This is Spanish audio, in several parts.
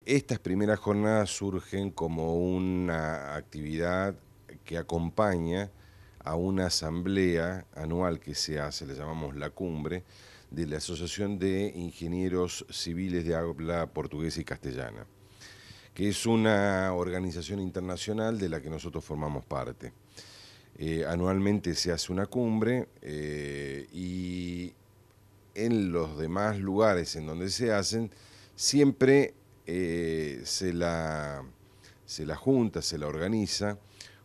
Estas primeras jornadas surgen como una actividad que acompaña a una asamblea anual que se hace, le llamamos la cumbre, de la Asociación de Ingenieros Civiles de Habla Portuguesa y Castellana, que es una organización internacional de la que nosotros formamos parte. Anualmente se hace una cumbre y en los demás lugares en donde se hacen, siempre se la junta, se la organiza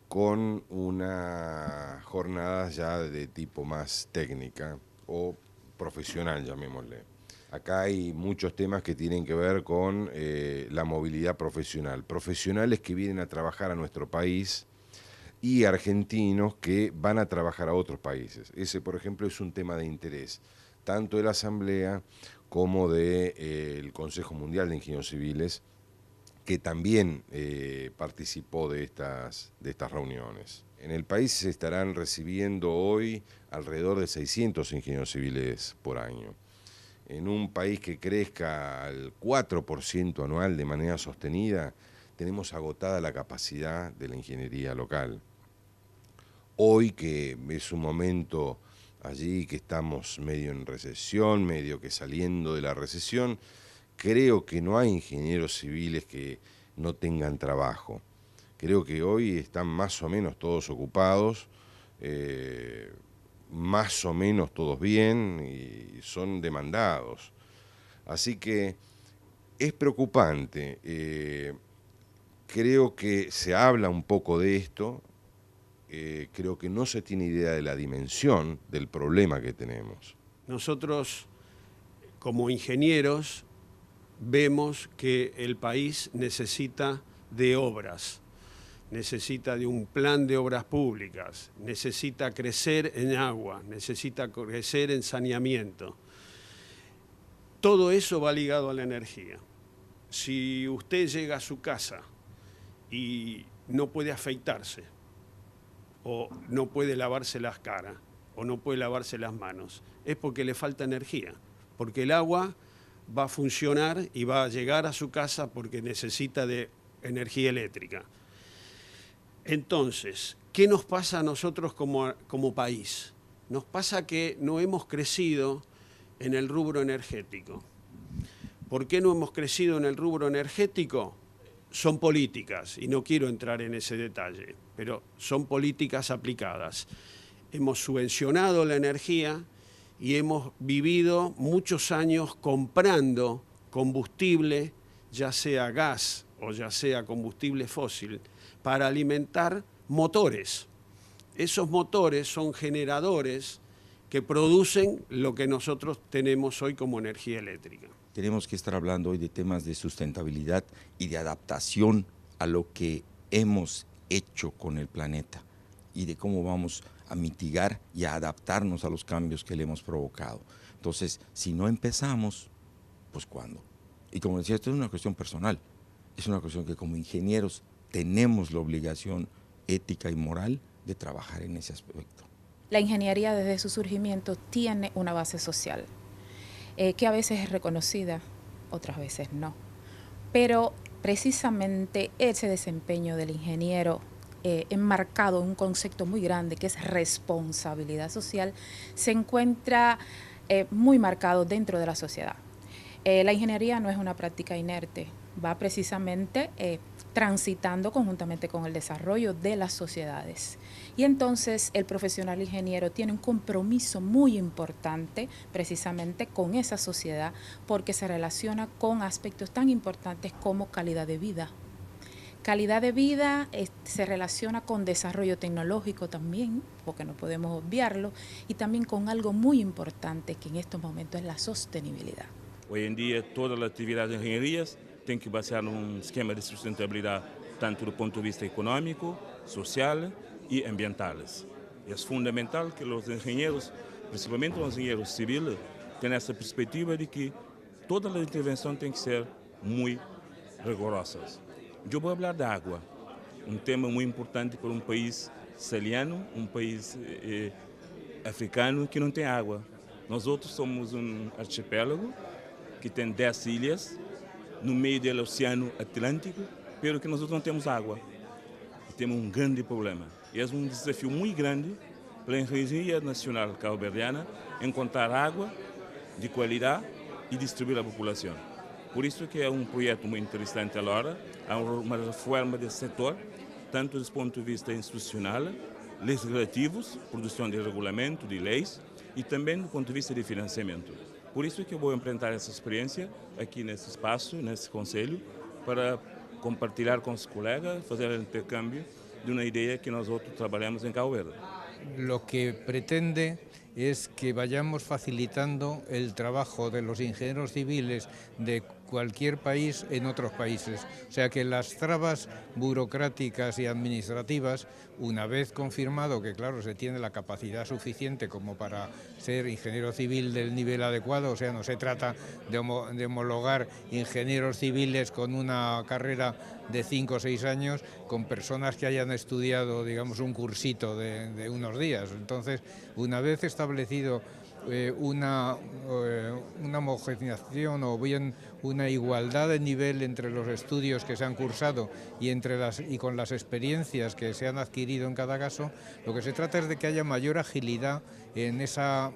con una jornada ya de tipo más técnica o profesional, llamémosle. Acá hay muchos temas que tienen que ver con la movilidad profesional. Profesionales que vienen a trabajar a nuestro país y argentinos que van a trabajar a otros países. Ese, por ejemplo, es un tema de interés, tanto de la Asamblea como del Consejo Mundial de Ingenieros Civiles, que también participó de estas reuniones. En el país se estarán recibiendo hoy alrededor de 600 ingenieros civiles por año. En un país que crezca al 4% anual de manera sostenida, tenemos agotada la capacidad de la ingeniería local. Hoy, que es un momento allí que estamos medio en recesión, medio que saliendo de la recesión, creo que no hay ingenieros civiles que no tengan trabajo. Creo que hoy están más o menos todos ocupados, más o menos todos bien y son demandados. Así que es preocupante. Creo que se habla un poco de esto. Creo que no se tiene idea de la dimensión del problema que tenemos. Nosotros, como ingenieros, vemos que el país necesita de obras, necesita de un plan de obras públicas, necesita crecer en agua, necesita crecer en saneamiento. Todo eso va ligado a la energía. Si usted llega a su casa y no puede afeitarse, o no puede lavarse las caras, o no puede lavarse las manos, es porque le falta energía, porque el agua va a funcionar y va a llegar a su casa porque necesita de energía eléctrica. Entonces, ¿qué nos pasa a nosotros como país? Nos pasa que no hemos crecido en el rubro energético. ¿Por qué no hemos crecido en el rubro energético? Son políticas, y no quiero entrar en ese detalle, pero son políticas aplicadas. Hemos subvencionado la energía y hemos vivido muchos años comprando combustible, ya sea gas o ya sea combustible fósil, para alimentar motores. Esos motores son generadores que producen lo que nosotros tenemos hoy como energía eléctrica. Tenemos que estar hablando hoy de temas de sustentabilidad y de adaptación a lo que hemos hecho con el planeta y de cómo vamos a mitigar y a adaptarnos a los cambios que le hemos provocado. Entonces, si no empezamos, pues ¿cuándo? Y como decía, esto es una cuestión personal, es una cuestión que como ingenieros tenemos la obligación ética y moral de trabajar en ese aspecto. La ingeniería desde su surgimiento tiene una base social, que a veces es reconocida, otras veces no. Pero precisamente ese desempeño del ingeniero enmarcado en un concepto muy grande que es responsabilidad social, se encuentra muy marcado dentro de la sociedad. La ingeniería no es una práctica inerte, va precisamente transitando conjuntamente con el desarrollo de las sociedades. Y entonces el profesional ingeniero tiene un compromiso muy importante precisamente con esa sociedad porque se relaciona con aspectos tan importantes como calidad de vida. Calidad de vida se relaciona con desarrollo tecnológico también, porque no podemos obviarlo, y también con algo muy importante que en estos momentos es la sostenibilidad. Hoy en día todas las actividades de ingeniería tienen que basar en un esquema de sustentabilidad tanto do ponto de vista económico, social y ambientales. Es fundamental que los ingenieros, principalmente los ingenieros civiles, tengan esa perspectiva de que toda la intervención tiene que ser muy rigurosa. Yo voy a hablar de agua, un tema muy importante para un país sahariano, un país africano que no tiene agua. Nosotros somos un archipiélago que tem 10 ilhas, no meio do Oceano Atlântico, pero que nós não temos água. E temos um grande problema. E é um desafio muito grande para a Engenharia Nacional Cabo-Verdiana encontrar água de qualidade e distribuir à população. Por isso que é um projeto muito interessante agora, há uma reforma desse setor, tanto do ponto de vista institucional, legislativos, produção de regulamento, de leis, e também do ponto de vista de financiamento. Por isso que eu vou empreender essa experiência aqui nesse espaço, nesse conselho, para compartilhar com os colegas, fazer o intercâmbio de uma ideia que nós outros trabalhamos em Cabo Verde. Lo que pretende es que vayamos facilitando el trabajo de los ingenieros civiles de cualquier país en otros países. O sea, que las trabas burocráticas y administrativas, una vez confirmado que, claro, se tiene la capacidad suficiente como para ser ingeniero civil del nivel adecuado, o sea, no se trata de homologar ingenieros civiles con una carrera de 5 o 6 años con personas que hayan estudiado, digamos, un cursito de unos días. Entonces, una vez establecido una homogenización o bien una igualdad de nivel entre los estudios que se han cursado y con las experiencias que se han adquirido en cada caso, lo que se trata es de que haya mayor agilidad en ese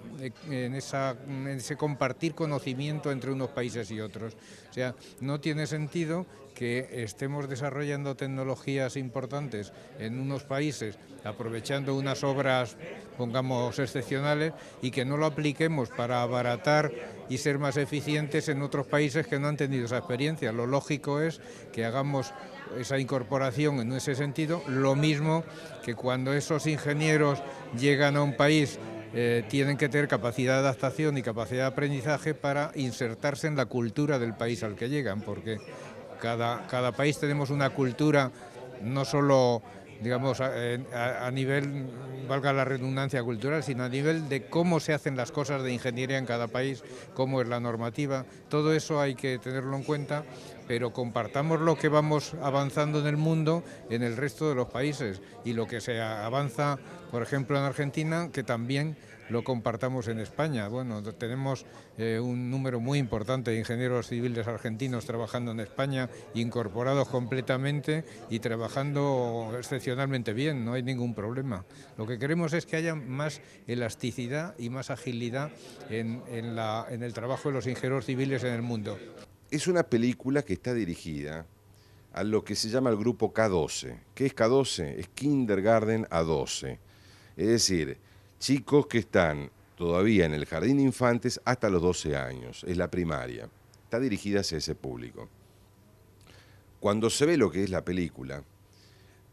compartir conocimiento entre unos países y otros. O sea, no tiene sentido que estemos desarrollando tecnologías importantes en unos países, aprovechando unas obras, pongamos, excepcionales, y que no lo apliquemos para abaratar y ser más eficientes en otros países que no han tenido esa experiencia. Lo lógico es que hagamos esa incorporación en ese sentido, lo mismo que cuando esos ingenieros llegan a un país tienen que tener capacidad de adaptación y capacidad de aprendizaje para insertarse en la cultura del país al que llegan, porque cada país tenemos una cultura no solo, digamos, a nivel, valga la redundancia, cultural, sino a nivel de cómo se hacen las cosas de ingeniería en cada país, cómo es la normativa. Todo eso hay que tenerlo en cuenta, pero compartamos lo que vamos avanzando en el mundo en el resto de los países, y lo que se avanza, por ejemplo, en Argentina, que también lo compartamos en España. Bueno, tenemos un número muy importante de ingenieros civiles argentinos trabajando en España, incorporados completamente y trabajando excepcionalmente bien, no hay ningún problema. Lo que queremos es que haya más elasticidad y más agilidad en el trabajo de los ingenieros civiles en el mundo. Es una película que está dirigida a lo que se llama el grupo K12. ¿Qué es K12? Es Kindergarten a 12. Es decir, chicos que están todavía en el jardín de infantes hasta los 12 años, es la primaria. Está dirigida hacia ese público. Cuando se ve lo que es la película,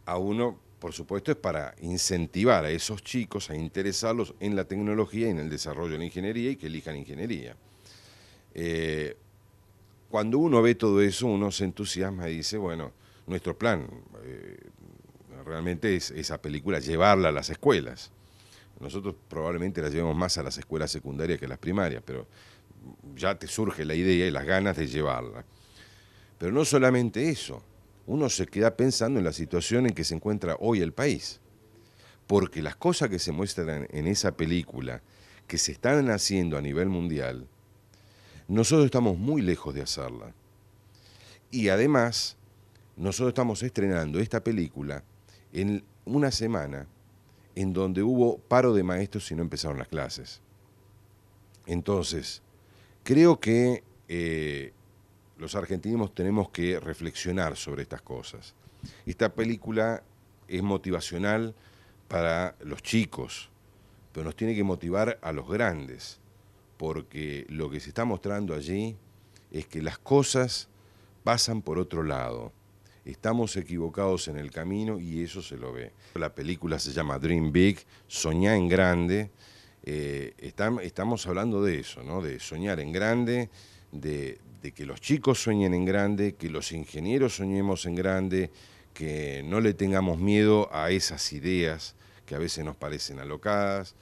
a uno, por supuesto, es para incentivar a esos chicos, a interesarlos en la tecnología y en el desarrollo de la ingeniería y que elijan ingeniería. Cuando uno ve todo eso, uno se entusiasma y dice, bueno, nuestro plan realmente es esa película, llevarla a las escuelas. Nosotros probablemente la llevemos más a las escuelas secundarias que a las primarias, pero ya te surge la idea y las ganas de llevarla. Pero no solamente eso, uno se queda pensando en la situación en que se encuentra hoy el país, porque las cosas que se muestran en esa película, que se están haciendo a nivel mundial, nosotros estamos muy lejos de hacerla. Y además, nosotros estamos estrenando esta película en una semana en donde hubo paro de maestros y no empezaron las clases. Entonces, creo que los argentinos tenemos que reflexionar sobre estas cosas. Esta película es motivacional para los chicos, pero nos tiene que motivar a los grandes, porque lo que se está mostrando allí es que las cosas pasan por otro lado. Estamos equivocados en el camino y eso se lo ve. La película se llama Dream Big, Soñá en Grande. Estamos hablando de eso, ¿no? De soñar en grande, de que los chicos sueñen en grande, que los ingenieros soñemos en grande, que no le tengamos miedo a esas ideas que a veces nos parecen alocadas,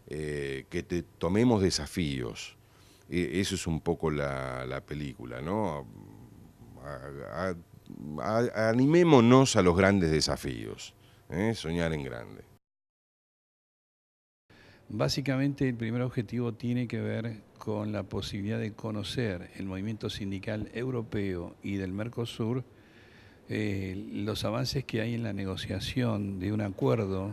que tomemos desafíos. Eso es un poco la película, ¿no? Animémonos a los grandes desafíos, soñar en grande. Básicamente el primer objetivo tiene que ver con la posibilidad de conocer el movimiento sindical europeo y del Mercosur, los avances que hay en la negociación de un acuerdo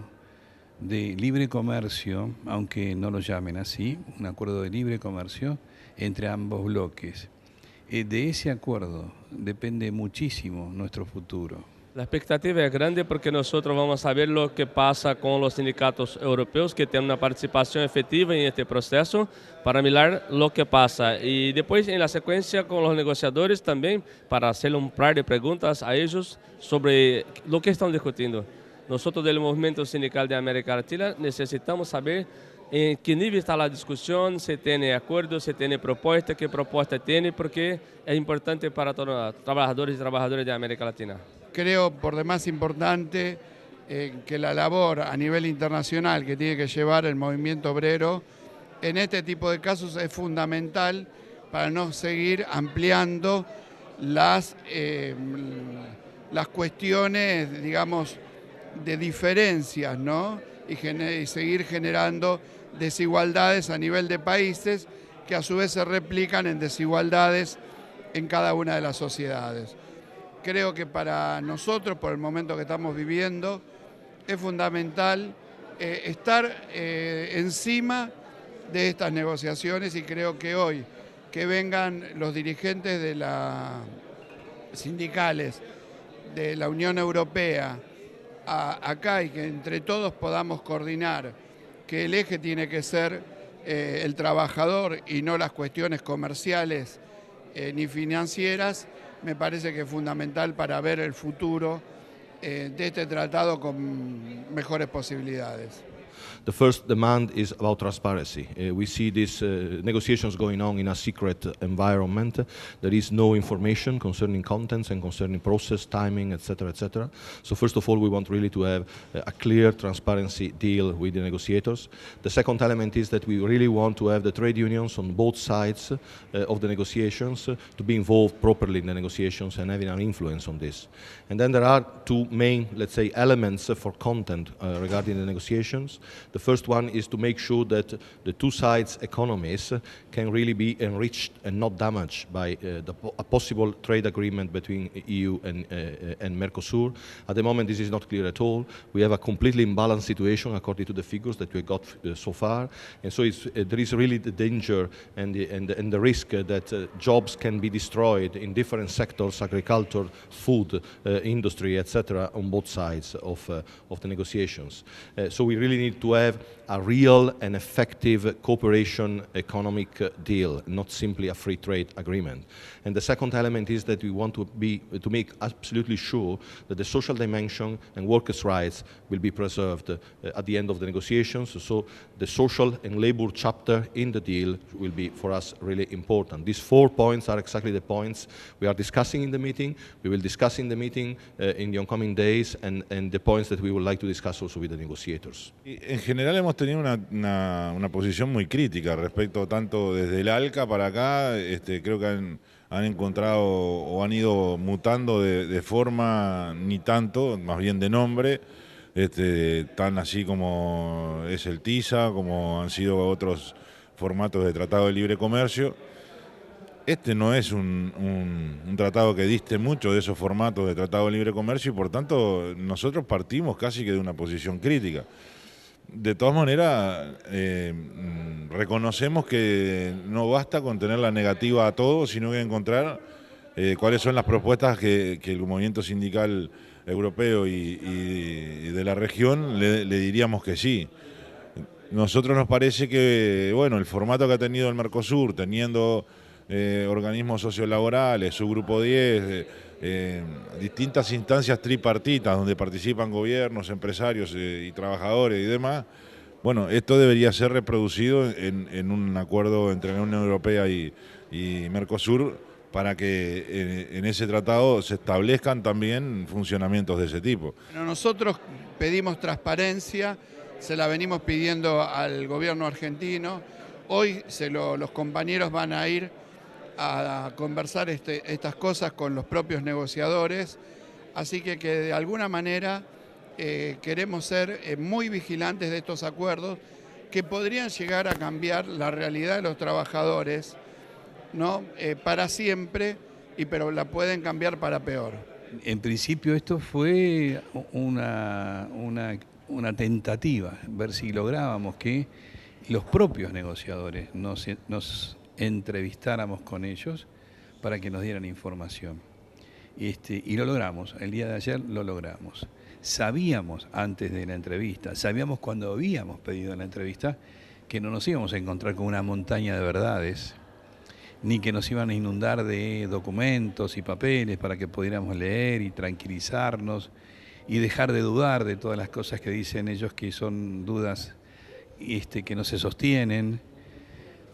de libre comercio, aunque no lo llamen así, un acuerdo de libre comercio entre ambos bloques. De ese acuerdo depende muchísimo nuestro futuro. La expectativa es grande porque nosotros vamos a ver lo que pasa con los sindicatos europeos que tienen una participación efectiva en este proceso para mirar lo que pasa. Y después en la secuencia con los negociadores también para hacer un par de preguntas a ellos sobre lo que están discutiendo. Nosotros del Movimiento Sindical de América Latina necesitamos saber en qué nivel está la discusión, si tiene acuerdos, si tiene propuestas, qué propuesta tiene, porque es importante para todos los trabajadores y trabajadoras de América Latina. Creo por demás importante que la labor a nivel internacional que tiene que llevar el movimiento obrero en este tipo de casos es fundamental para no seguir ampliando las cuestiones, digamos, de diferencias, ¿no? Y seguir generando desigualdades a nivel de países que a su vez se replican en desigualdades en cada una de las sociedades. Creo que para nosotros, por el momento que estamos viviendo, es fundamental estar encima de estas negociaciones, y creo que hoy que vengan los dirigentes de sindicales de la Unión Europea acá y que entre todos podamos coordinar que el eje tiene que ser el trabajador y no las cuestiones comerciales ni financieras, me parece que es fundamental para ver el futuro de este tratado con mejores posibilidades. The first demand is about transparency. We see these negotiations going on in a secret environment. There is no information concerning contents and concerning process, timing, etc., etc. So first of all, we want really to have a clear transparency deal with the negotiators. The second element is that we really want to have the trade unions on both sides of the negotiations to be involved properly in the negotiations and having an influence on this. And then there are two main, let's say, elements for content regarding the negotiations. The first one is to make sure that the two sides' economies can really be enriched and not damaged by a possible trade agreement between EU and Mercosur. At the moment, this is not clear at all. We have a completely imbalanced situation according to the figures that we got so far, and so there is really the danger and the risk that jobs can be destroyed in different sectors, agriculture, food, industry, etc., on both sides of the negotiations. So we really need to have a real and effective cooperation economic deal, not simply a free trade agreement. And the second element is that we want to make absolutely sure that the social dimension and workers' rights will be preserved at the end of the negotiations. So the social and labor chapter in the deal will be for us really important. These 4 points are exactly the points we are discussing in the meeting. We will discuss in the meeting in the oncoming days, and the points that we would like to discuss also with the negotiators. En general hemos tenido una posición muy crítica respecto, tanto desde el ALCA para acá, creo que han encontrado o han ido mutando de forma, ni tanto, más bien de nombre, tan así como es el TISA, como han sido otros formatos de tratado de libre comercio. Este no es un tratado que diste mucho de esos formatos de tratado de libre comercio, y por tanto nosotros partimos casi que de una posición crítica. De todas maneras, reconocemos que no basta con tener la negativa a todo, sino que encontrar cuáles son las propuestas que el movimiento sindical europeo y de la región le diríamos que sí. Nosotros nos parece que, bueno, el formato que ha tenido el Mercosur, teniendo organismos sociolaborales, su grupo 10, distintas instancias tripartitas donde participan gobiernos, empresarios y trabajadores y demás, bueno, esto debería ser reproducido en un acuerdo entre la Unión Europea y Mercosur, para que en ese tratado se establezcan también funcionamientos de ese tipo. Bueno, nosotros pedimos transparencia, se la venimos pidiendo al gobierno argentino. Hoy los compañeros van a ir a conversar estas cosas con los propios negociadores, así que de alguna manera queremos ser muy vigilantes de estos acuerdos, que podrían llegar a cambiar la realidad de los trabajadores, ¿no? Para siempre, pero la pueden cambiar para peor. En principio esto fue una tentativa, ver si lográbamos que los propios negociadores nos entrevistáramos con ellos para que nos dieran información. Y lo logramos, el día de ayer lo logramos. Sabíamos antes de la entrevista, sabíamos cuando habíamos pedido la entrevista que no nos íbamos a encontrar con una montaña de verdades, ni que nos iban a inundar de documentos y papeles para que pudiéramos leer y tranquilizarnos y dejar de dudar de todas las cosas que dicen ellos, que son dudas que no se sostienen.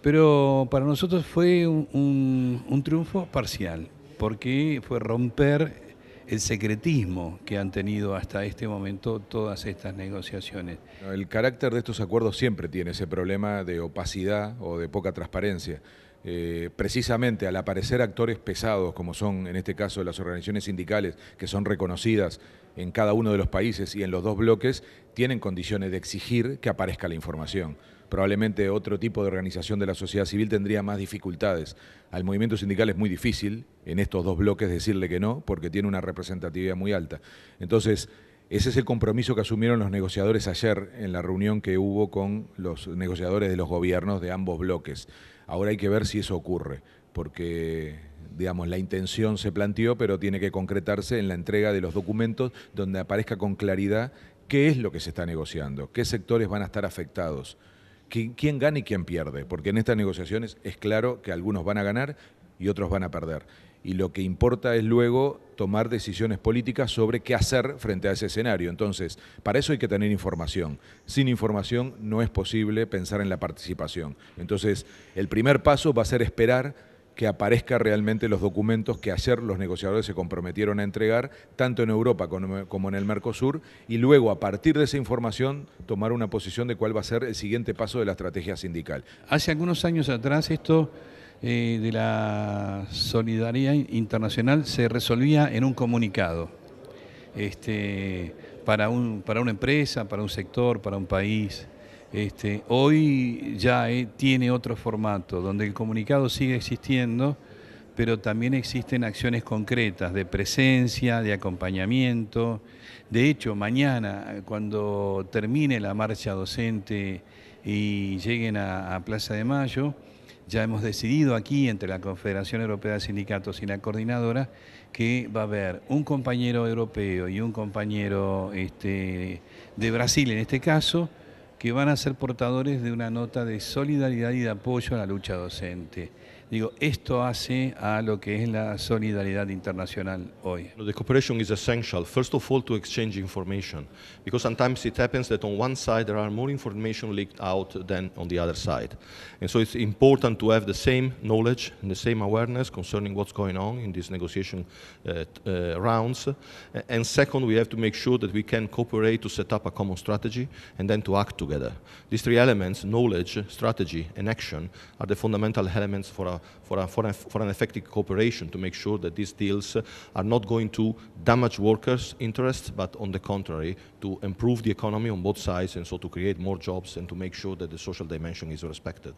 Pero para nosotros fue un triunfo parcial, porque fue romper el secretismo que han tenido hasta este momento todas estas negociaciones. El carácter de estos acuerdos siempre tiene ese problema de opacidad o de poca transparencia. Precisamente al aparecer actores pesados, como son en este caso las organizaciones sindicales, que son reconocidas en cada uno de los países y en los dos bloques, tienen condiciones de exigir que aparezca la información. Probablemente otro tipo de organización de la sociedad civil tendría más dificultades. Al movimiento sindical es muy difícil en estos dos bloques decirle que no, porque tiene una representatividad muy alta. Entonces, ese es el compromiso que asumieron los negociadores ayer en la reunión que hubo con los negociadores de los gobiernos de ambos bloques. Ahora hay que ver si eso ocurre, porque digamos, la intención se planteó, pero tiene que concretarse en la entrega de los documentos donde aparezca con claridad qué es lo que se está negociando, qué sectores van a estar afectados, quién gana y quién pierde, porque en estas negociaciones es claro que algunos van a ganar y otros van a perder. Y lo que importa es luego tomar decisiones políticas sobre qué hacer frente a ese escenario. Entonces, para eso hay que tener información. Sin información no es posible pensar en la participación. Entonces, el primer paso va a ser esperar que aparezcan realmente los documentos que ayer los negociadores se comprometieron a entregar, tanto en Europa como en el Mercosur, y luego, a partir de esa información, tomar una posición de cuál va a ser el siguiente paso de la estrategia sindical. Hace algunos años atrás esto de la solidaridad internacional se resolvía en un comunicado para una empresa, para un sector, para un país. Hoy ya tiene otro formato, donde el comunicado sigue existiendo, pero también existen acciones concretas de presencia, de acompañamiento. De hecho, mañana, cuando termine la marcha docente y lleguen a Plaza de Mayo, ya hemos decidido aquí, entre la Confederación Europea de Sindicatos y la Coordinadora, que va a haber un compañero europeo y un compañero de Brasil, en este caso, que van a ser portadores de una nota de solidaridad y de apoyo a la lucha docente. Digo, esto hace a lo que es la solidaridad internacional hoy. The cooperation is essential, first of all, to exchange information, because sometimes it happens that on one side there are more information leaked out than on the other side. And so it's important to have the same knowledge and the same awareness concerning what's going on in these negotiation rounds. And second, we have to make sure that we can cooperate to set up a common strategy and then to act together. These three elements, knowledge, strategy, and action, are the fundamental elements for an effective cooperation, to make sure that these deals are not going to damage workers' interests, but on the contrary, to improve the economy on both sides, and so to create more jobs and to make sure that the social dimension is respected.